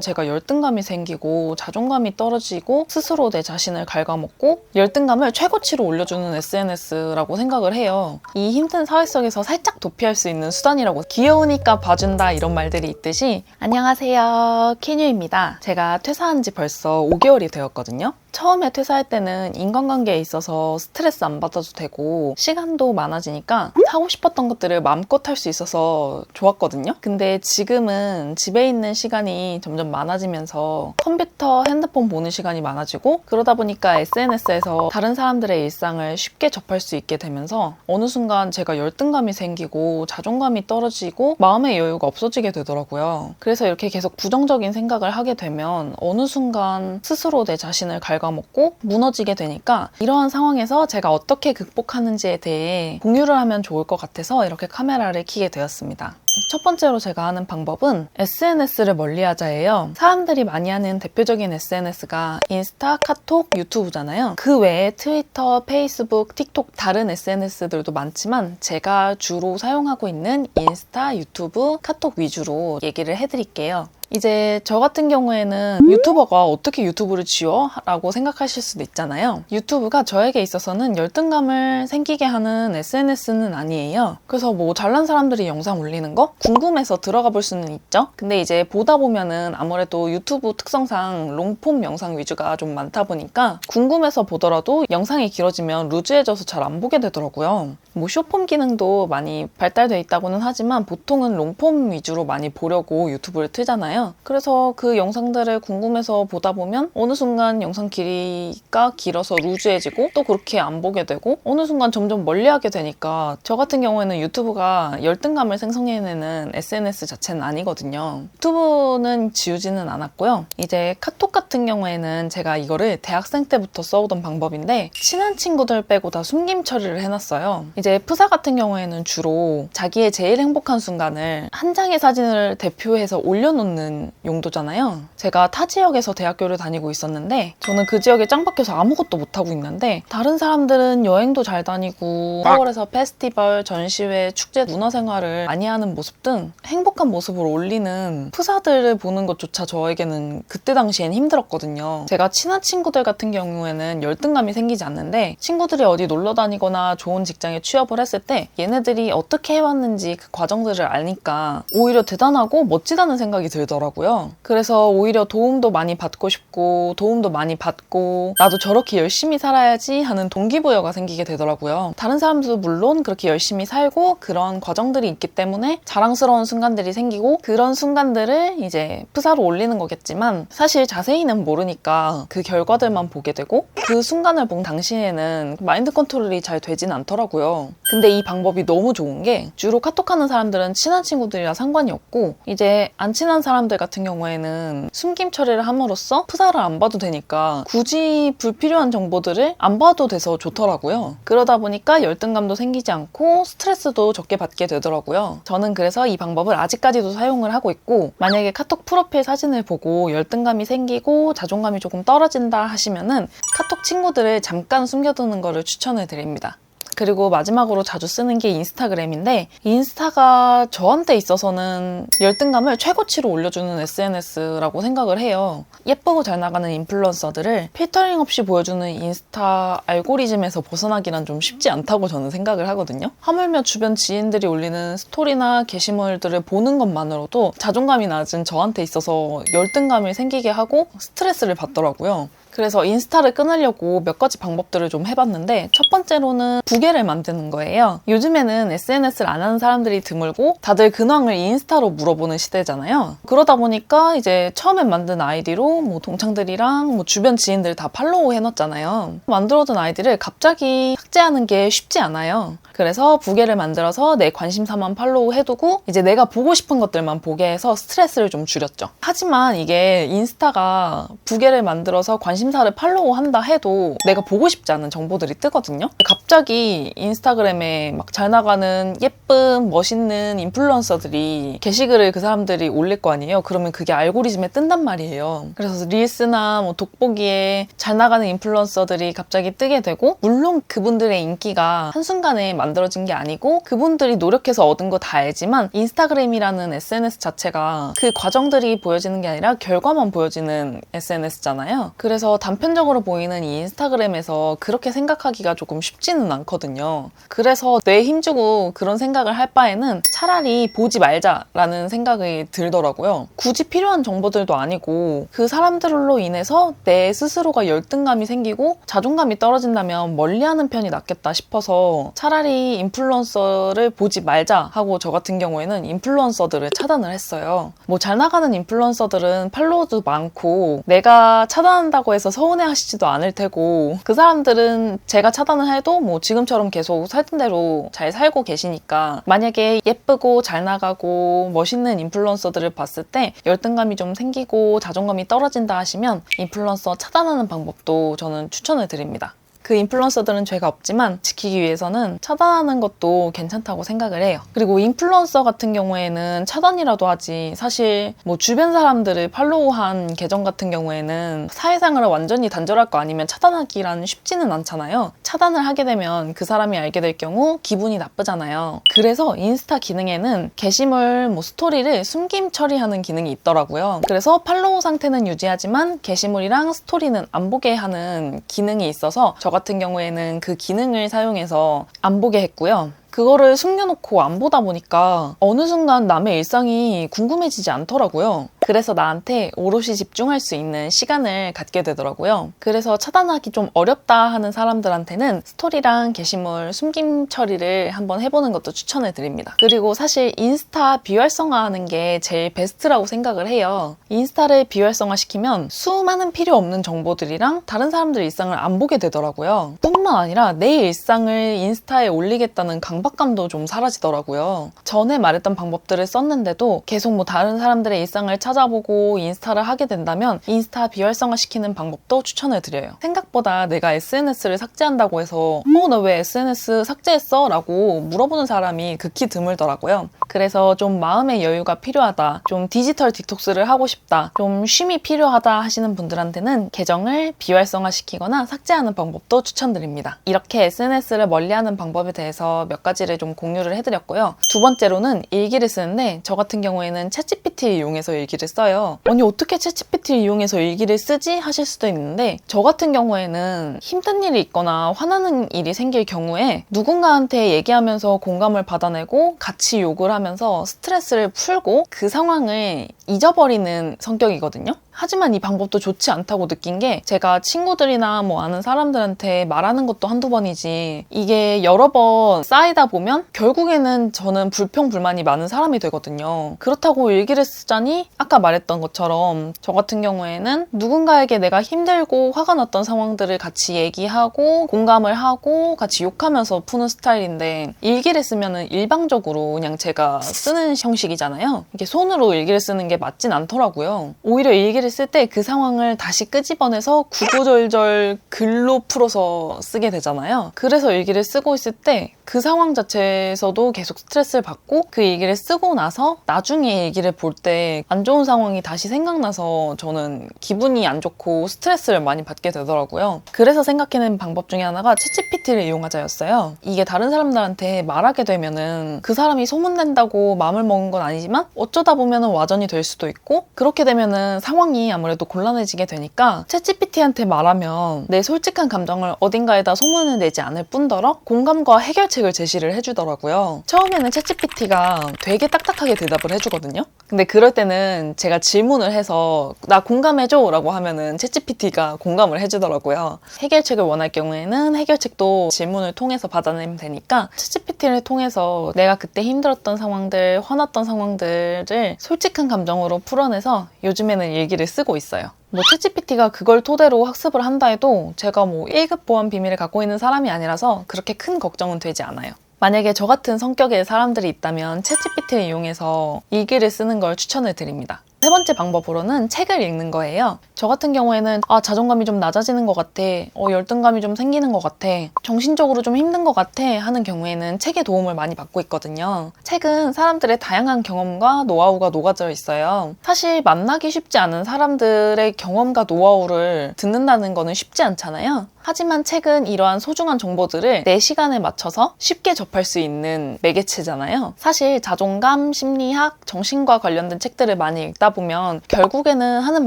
제가 열등감이 생기고 자존감이 떨어지고 스스로 내 자신을 갉아먹고 열등감을 최고치로 올려주는 SNS라고 생각을 해요. 이 힘든 사회 속에서 살짝 도피할 수 있는 수단이라고, 귀여우니까 봐준다 이런 말들이 있듯이. 안녕하세요, 키뉴입니다. 제가 퇴사한 지 벌써 5개월이 되었거든요. 처음에 퇴사할 때는 인간관계에 있어서 스트레스 안 받아도 되고 시간도 많아지니까 하고 싶었던 것들을 마음껏 할 수 있어서 좋았거든요. 근데 지금은 집에 있는 시간이 점점 많아지면서 컴퓨터, 핸드폰 보는 시간이 많아지고, 그러다 보니까 SNS에서 다른 사람들의 일상을 쉽게 접할 수 있게 되면서 어느 순간 제가 열등감이 생기고 자존감이 떨어지고 마음의 여유가 없어지게 되더라고요. 그래서 이렇게 계속 부정적인 생각을 하게 되면 어느 순간 스스로 내 자신을 갉아먹고 무너지게 되니까, 이러한 상황에서 제가 어떻게 극복하는지에 대해 공유를 하면 좋을 것 같아서 이렇게 카메라를 켜게 되었습니다. 첫 번째로 제가 하는 방법은 SNS를 멀리하자예요. 사람들이 많이 하는 대표적인 SNS가 인스타, 카톡, 유튜브잖아요. 그 외에 트위터, 페이스북, 틱톡, 다른 SNS들도 많지만 제가 주로 사용하고 있는 인스타, 유튜브, 카톡 위주로 얘기를 해드릴게요. 이제 저 같은 경우에는 유튜버가 어떻게 유튜브를 지워? 라고 생각하실 수도 있잖아요. 유튜브가 저에게 있어서는 열등감을 생기게 하는 SNS는 아니에요. 그래서 뭐 잘난 사람들이 영상 올리는 거 궁금해서 들어가 볼 수는 있죠. 근데 이제 보다 보면은 아무래도 유튜브 특성상 롱폼 영상 위주가 좀 많다 보니까 궁금해서 보더라도 영상이 길어지면 루즈해져서 잘 안 보게 되더라고요. 뭐 숏폼 기능도 많이 발달되어 있다고는 하지만 보통은 롱폼 위주로 많이 보려고 유튜브를 틀잖아요. 그래서 그 영상들을 궁금해서 보다 보면 어느 순간 영상 길이가 길어서 루즈해지고 또 그렇게 안 보게 되고 어느 순간 점점 멀리하게 되니까, 저 같은 경우에는 유튜브가 열등감을 생성해내는 SNS 자체는 아니거든요. 유튜브는 지우지는 않았고요. 이제 카톡 같은 경우에는 제가 이거를 대학생 때부터 써오던 방법인데 친한 친구들 빼고 다 숨김 처리를 해놨어요. 이제 프사 같은 경우에는 주로 자기의 제일 행복한 순간을 한 장의 사진을 대표해서 올려놓는 용도잖아요. 제가 타 지역에서 대학교를 다니고 있었는데 저는 그 지역에 짱 박혀서 아무것도 못하고 있는데, 다른 사람들은 여행도 잘 다니고 서울에서 페스티벌, 전시회, 축제, 문화생활을 많이 하는 모습 등 행복한 모습을 올리는 프사들을 보는 것조차 저에게는 그때 당시엔 힘들었거든요. 제가 친한 친구들 같은 경우에는 열등감이 생기지 않는데, 친구들이 어디 놀러 다니거나 좋은 직장에 취업을 했을 때 얘네들이 어떻게 해왔는지 그 과정들을 아니까 오히려 대단하고 멋지다는 생각이 들더라고요. 그래서 오히려 도움도 많이 받고 싶고 도움도 많이 받고 나도 저렇게 열심히 살아야지 하는 동기부여가 생기게 되더라고요. 다른 사람들도 물론 그렇게 열심히 살고 그런 과정들이 있기 때문에 자랑스러운 순간들이 생기고, 그런 순간들을 이제 프사로 올리는 거겠지만 사실 자세히는 모르니까 그 결과들만 보게 되고, 그 순간을 본 당시에는 마인드 컨트롤이 잘 되진 않더라고요. 근데 이 방법이 너무 좋은 게, 주로 카톡하는 사람들은 친한 친구들이랑 상관이 없고 이제 안 친한 사람들 같은 경우에는 숨김 처리를 함으로써 프사를 안 봐도 되니까 굳이 불필요한 정보들을 안 봐도 돼서 좋더라고요. 그러다 보니까 열등감도 생기지 않고 스트레스도 적게 받게 되더라고요. 저는 그래서 이 방법을 아직까지도 사용을 하고 있고, 만약에 카톡 프로필 사진을 보고 열등감이 생기고 자존감이 조금 떨어진다 하시면은 카톡 친구들을 잠깐 숨겨두는 거를 추천을 드립니다. 그리고 마지막으로 자주 쓰는 게 인스타그램인데, 인스타가 저한테 있어서는 열등감을 최고치로 올려주는 SNS라고 생각을 해요. 예쁘고 잘 나가는 인플루언서들을 필터링 없이 보여주는 인스타 알고리즘에서 벗어나기란 좀 쉽지 않다고 저는 생각을 하거든요. 하물며 주변 지인들이 올리는 스토리나 게시물들을 보는 것만으로도 자존감이 낮은 저한테 있어서 열등감이 생기게 하고 스트레스를 받더라고요. 그래서 인스타를 끊으려고 몇 가지 방법들을 좀 해봤는데, 첫 번째로는 부계를 만드는 거예요. 요즘에는 SNS를 안 하는 사람들이 드물고 다들 근황을 인스타로 물어보는 시대잖아요. 그러다 보니까 이제 처음에 만든 아이디로 뭐 동창들이랑 뭐 주변 지인들 다 팔로우 해놨잖아요. 만들어둔 아이디를 갑자기 삭제하는 게 쉽지 않아요. 그래서 부계를 만들어서 내 관심사만 팔로우 해두고 이제 내가 보고 싶은 것들만 보게 해서 스트레스를 좀 줄였죠. 하지만 이게 인스타가 부계를 만들어서 관심 관심사를 팔로우한다 해도 내가 보고 싶지 않은 정보들이 뜨거든요. 갑자기 인스타그램에 막 잘 나가는 예쁜 멋있는 인플루언서들이 게시글을 그 사람들이 올릴 거 아니에요. 그러면 그게 알고리즘에 뜬단 말이에요. 그래서 릴스나 뭐 돋보기에 잘 나가는 인플루언서들이 갑자기 뜨게 되고, 물론 그분들의 인기가 한순간에 만들어진 게 아니고 그분들이 노력해서 얻은 거 다 알지만 인스타그램이라는 SNS 자체가 그 과정들이 보여지는 게 아니라 결과만 보여지는 SNS잖아요. 그래서 단편적으로 보이는 이 인스타그램에서 그렇게 생각하기가 조금 쉽지는 않거든요. 그래서 뇌에 힘주고 그런 생각을 할 바에는 차라리 보지 말자라는 생각이 들더라고요. 굳이 필요한 정보들도 아니고 그 사람들로 인해서 내 스스로가 열등감이 생기고 자존감이 떨어진다면 멀리하는 편이 낫겠다 싶어서 차라리 인플루언서를 보지 말자 하고, 저 같은 경우에는 인플루언서들을 차단을 했어요. 뭐 잘 나가는 인플루언서들은 팔로워도 많고 내가 차단한다고 해서 서운해하시지도 않을 테고, 그 사람들은 제가 차단을 해도 뭐 지금처럼 계속 살던 대로 잘 살고 계시니까, 만약에 예쁘고 잘 나가고 멋있는 인플루언서들을 봤을 때 열등감이 좀 생기고 자존감이 떨어진다 하시면 인플루언서 차단하는 방법도 저는 추천을 드립니다. 그 인플루언서들은 죄가 없지만 지키기 위해서는 차단하는 것도 괜찮다고 생각을 해요. 그리고 인플루언서 같은 경우에는 차단이라도 하지, 사실 뭐 주변 사람들을 팔로우한 계정 같은 경우에는 사회생활을 완전히 단절할 거 아니면 차단하기란 쉽지는 않잖아요. 차단을 하게 되면 그 사람이 알게 될 경우 기분이 나쁘잖아요. 그래서 인스타 기능에는 게시물 뭐 스토리를 숨김 처리하는 기능이 있더라고요. 그래서 팔로우 상태는 유지하지만 게시물이랑 스토리는 안 보게 하는 기능이 있어서 저 같은 경우에는 그 기능을 사용해서 안 보게 했고요. 그거를 숨겨놓고 안 보다 보니까 어느 순간 남의 일상이 궁금해지지 않더라고요. 그래서 나한테 오롯이 집중할 수 있는 시간을 갖게 되더라고요. 그래서 차단하기 좀 어렵다 하는 사람들한테는 스토리랑 게시물 숨김 처리를 한번 해보는 것도 추천을 드립니다. 그리고 사실 인스타 비활성화하는 게 제일 베스트라고 생각을 해요. 인스타를 비활성화 시키면 수많은 필요 없는 정보들이랑 다른 사람들 일상을 안 보게 되더라고요. 뿐만 아니라 내 일상을 인스타에 올리겠다는 강박감도 좀 사라지더라고요. 전에 말했던 방법들을 썼는데도 계속 뭐 다른 사람들의 일상을 찾아보고 인스타를 하게 된다면 인스타 비활성화 시키는 방법도 추천을 드려요. 생각보다 내가 SNS를 삭제한다고 해서 너 왜 SNS 삭제했어? 라고 물어보는 사람이 극히 드물더라고요. 그래서 좀 마음의 여유가 필요하다, 좀 디지털 디톡스를 하고 싶다, 좀 쉼이 필요하다 하시는 분들한테는 계정을 비활성화 시키거나 삭제하는 방법도 추천드립니다. 이렇게 SNS를 멀리하는 방법에 대해서 몇 가지를 좀 공유를 해드렸고요. 두 번째로는 일기를 쓰는데, 저 같은 경우에는 챗GPT 이용해서 일기를 써요. 아니 어떻게 챗GPT 이용해서 일기를 쓰지? 하실 수도 있는데, 저 같은 경우에는 힘든 일이 있거나 화나는 일이 생길 경우에 누군가한테 얘기하면서 공감을 받아내고 같이 욕을 하면서 스트레스를 풀고 그 상황을 잊어버리는 성격이거든요. 하지만 이 방법도 좋지 않다고 느낀 게, 제가 친구들이나 뭐 아는 사람들한테 말하는 것도 한두 번이지 이게 여러 번 쌓이다 보면 결국에는 저는 불평불만이 많은 사람이 되거든요. 그렇다고 일기를 쓰자니 아까 말했던 것처럼 저 같은 경우에는 누군가에게 내가 힘들고 화가 났던 상황들을 같이 얘기하고 공감을 하고 같이 욕하면서 푸는 스타일인데, 일기를 쓰면은 일방적으로 그냥 제가 쓰는 형식이잖아요. 이게 손으로 일기를 쓰는 게 맞진 않더라고요. 오히려 일기를 쓸 때 그 상황을 다시 끄집어내서 구구절절 글로 풀어서 쓰게 되잖아요. 그래서 일기를 쓰고 있을 때 그 상황 자체에서도 계속 스트레스를 받고, 그 일기를 쓰고 나서 나중에 일기를 볼 때 안 좋은 상황이 다시 생각나서 저는 기분이 안 좋고 스트레스를 많이 받게 되더라고요. 그래서 생각해낸 방법 중에 하나가 챗GPT를 이용하자였어요. 이게 다른 사람들한테 말하게 되면은 그 사람이 소문낸다고 마음을 먹은 건 아니지만 어쩌다 보면은 와전이 될 수도 있고, 그렇게 되면은 상황이 아무래도 곤란해지게 되니까 챗GPT한테 말하면 내 솔직한 감정을 어딘가에다 소문을 내지 않을 뿐더러 공감과 해결책을 제시를 해주더라고요. 처음에는 챗GPT가 되게 딱딱하게 대답을 해주거든요. 근데 그럴 때는 제가 질문을 해서 나 공감해줘 라고 하면은 챗GPT가 공감을 해주더라고요. 해결책을 원할 경우에는 해결책도 질문을 통해서 받아내면 되니까 챗GPT를 통해서 내가 그때 힘들었던 상황들, 화났던 상황들을 솔직한 감정으로 풀어내서 요즘에는 일기를 쓰고 있어요. 뭐 챗GPT가 그걸 토대로 학습을 한다 해도 제가 뭐 1급 보안 비밀을 갖고 있는 사람이 아니라서 그렇게 큰 걱정은 되지 않아요. 만약에 저 같은 성격의 사람들이 있다면 챗GPT를 이용해서 일기를 쓰는 걸 추천을 드립니다. 세 번째 방법으로는 책을 읽는 거예요. 저 같은 경우에는 자존감이 좀 낮아지는 것 같아, 열등감이 좀 생기는 것 같아, 정신적으로 좀 힘든 것 같아 하는 경우에는 책의 도움을 많이 받고 있거든요. 책은 사람들의 다양한 경험과 노하우가 녹아져 있어요. 사실 만나기 쉽지 않은 사람들의 경험과 노하우를 듣는다는 거는 쉽지 않잖아요. 하지만 책은 이러한 소중한 정보들을 내 시간에 맞춰서 쉽게 접할 수 있는 매개체잖아요. 사실 자존감, 심리학, 정신과 관련된 책들을 많이 읽다 보면 결국에는 하는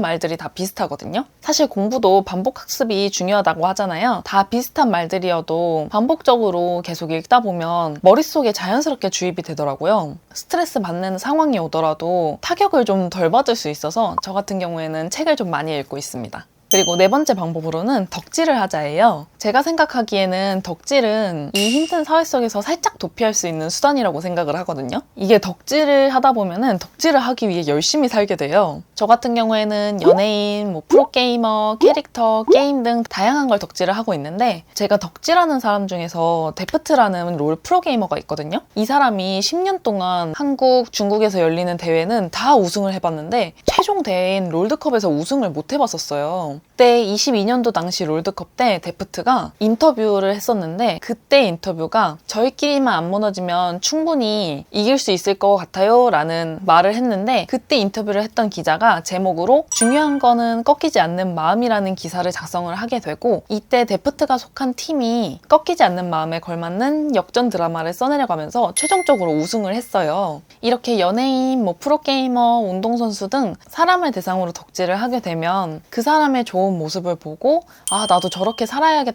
말들이 다 비슷하거든요. 사실 공부도 반복 학습이 중요하다고 하잖아요. 다 비슷한 말들이어도 반복적으로 계속 읽다 보면 머릿속에 자연스럽게 주입이 되더라고요. 스트레스 받는 상황이 오더라도 타격을 좀 덜 받을 수 있어서 저 같은 경우에는 책을 좀 많이 읽고 있습니다. 그리고 네 번째 방법으로는 덕질을 하자예요. 제가 생각하기에는 덕질은 이 힘든 사회 속에서 살짝 도피할 수 있는 수단이라고 생각을 하거든요. 이게 덕질을 하다 보면은 덕질을 하기 위해 열심히 살게 돼요. 저 같은 경우에는 연예인, 프로게이머, 캐릭터, 게임 등 다양한 걸 덕질을 하고 있는데 제가 덕질하는 사람 중에서 데프트라는 롤 프로게이머가 있거든요. 이 사람이 10년 동안 한국, 중국에서 열리는 대회는 다 우승을 해봤는데 최종 대회인 롤드컵에서 우승을 못 해봤었어요. 그때 22년도 당시 롤드컵 때 데프트가 인터뷰를 했었는데 그때 인터뷰가 저희끼리만 안 무너지면 충분히 이길 수 있을 것 같아요 라는 말을 했는데 그때 인터뷰를 했던 기자가 제목으로 중요한 거는 꺾이지 않는 마음이라는 기사를 작성을 하게 되고 이때 데프트가 속한 팀이 꺾이지 않는 마음에 걸맞는 역전 드라마를 써내려가면서 최종적으로 우승을 했어요. 이렇게 연예인, 프로게이머, 운동선수 등 사람을 대상으로 덕질을 하게 되면 그 사람의 좋은 모습을 보고 나도 저렇게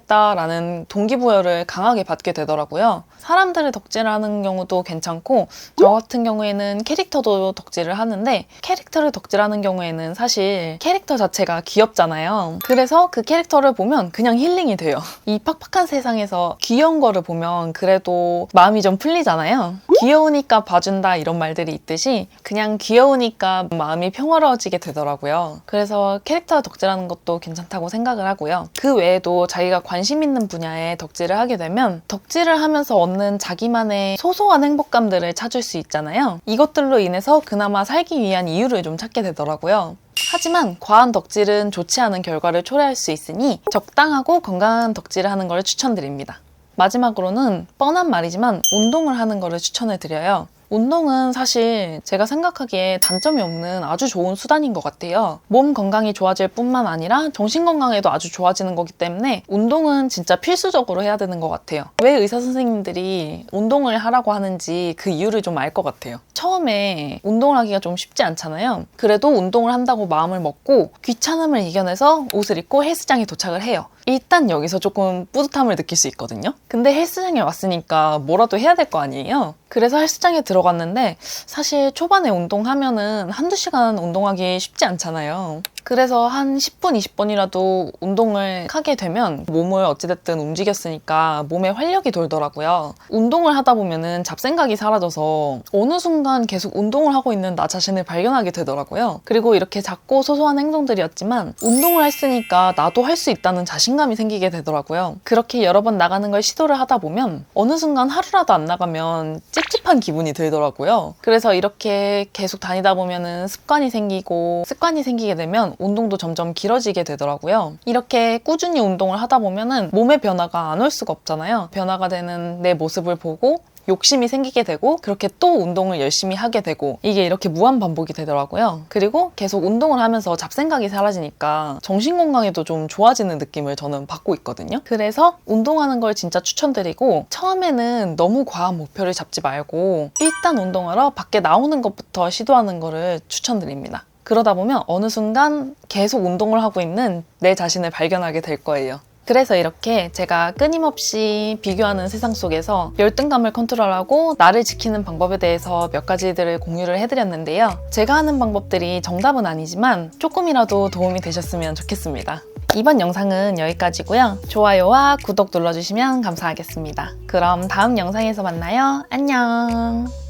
살아야겠다라는 동기부여를 강하게 받게 되더라고요. 사람들을 덕질하는 경우도 괜찮고 저 같은 경우에는 캐릭터도 덕질을 하는데 캐릭터를 덕질하는 경우에는 사실 캐릭터 자체가 귀엽잖아요. 그래서 그 캐릭터를 보면 그냥 힐링이 돼요. 이 팍팍한 세상에서 귀여운 거를 보면 그래도 마음이 좀 풀리잖아요. 귀여우니까 봐준다 이런 말들이 있듯이 그냥 귀여우니까 마음이 평화로워지게 되더라고요. 그래서 캐릭터 덕질하는 것도 괜찮다고 생각을 하고요. 그 외에도 자기가 관심 있는 분야에 덕질을 하게 되면 덕질을 하면서 얻는 자기만의 소소한 행복감들을 찾을 수 있잖아요. 이것들로 인해서 그나마 살기 위한 이유를 좀 찾게 되더라고요. 하지만 과한 덕질은 좋지 않은 결과를 초래할 수 있으니 적당하고 건강한 덕질을 하는 걸 추천드립니다. 마지막으로는 뻔한 말이지만 운동을 하는 거를 추천을 드려요. 운동은 사실 제가 생각하기에 단점이 없는 아주 좋은 수단인 것 같아요. 몸 건강이 좋아질 뿐만 아니라 정신 건강에도 아주 좋아지는 거기 때문에 운동은 진짜 필수적으로 해야 되는 것 같아요. 왜 의사 선생님들이 운동을 하라고 하는지 그 이유를 좀 알 것 같아요. 처음에 운동을 하기가 좀 쉽지 않잖아요. 그래도 운동을 한다고 마음을 먹고 귀찮음을 이겨내서 옷을 입고 헬스장에 도착을 해요. 일단 여기서 조금 뿌듯함을 느낄 수 있거든요. 근데 헬스장에 왔으니까 뭐라도 해야 될 거 아니에요? 그래서 헬스장에 들어갔는데 사실 초반에 운동하면은 한두 시간 운동하기 쉽지 않잖아요. 그래서 한 10분, 20분이라도 운동을 하게 되면 몸을 어찌됐든 움직였으니까 몸에 활력이 돌더라고요. 운동을 하다 보면은 잡생각이 사라져서 어느 순간 계속 운동을 하고 있는 나 자신을 발견하게 되더라고요. 그리고 이렇게 작고 소소한 행동들이었지만 운동을 했으니까 나도 할 수 있다는 자신감이 생기게 되더라고요. 그렇게 여러 번 나가는 걸 시도를 하다 보면 어느 순간 하루라도 안 나가면 찝찝한 기분이 들더라고요. 그래서 이렇게 계속 다니다 보면은 습관이 생기게 되면 운동도 점점 길어지게 되더라고요. 이렇게 꾸준히 운동을 하다 보면은 몸의 변화가 안 올 수가 없잖아요. 변화가 되는 내 모습을 보고 욕심이 생기게 되고 그렇게 또 운동을 열심히 하게 되고 이게 이렇게 무한 반복이 되더라고요. 그리고 계속 운동을 하면서 잡생각이 사라지니까 정신건강에도 좀 좋아지는 느낌을 저는 받고 있거든요. 그래서 운동하는 걸 진짜 추천드리고 처음에는 너무 과한 목표를 잡지 말고 일단 운동하러 밖에 나오는 것부터 시도하는 거를 추천드립니다. 그러다 보면 어느 순간 계속 운동을 하고 있는 내 자신을 발견하게 될 거예요. 그래서 이렇게 제가 끊임없이 비교하는 세상 속에서 열등감을 컨트롤하고 나를 지키는 방법에 대해서 몇 가지들을 공유를 해드렸는데요. 제가 하는 방법들이 정답은 아니지만 조금이라도 도움이 되셨으면 좋겠습니다. 이번 영상은 여기까지고요. 좋아요와 구독 눌러주시면 감사하겠습니다. 그럼 다음 영상에서 만나요. 안녕!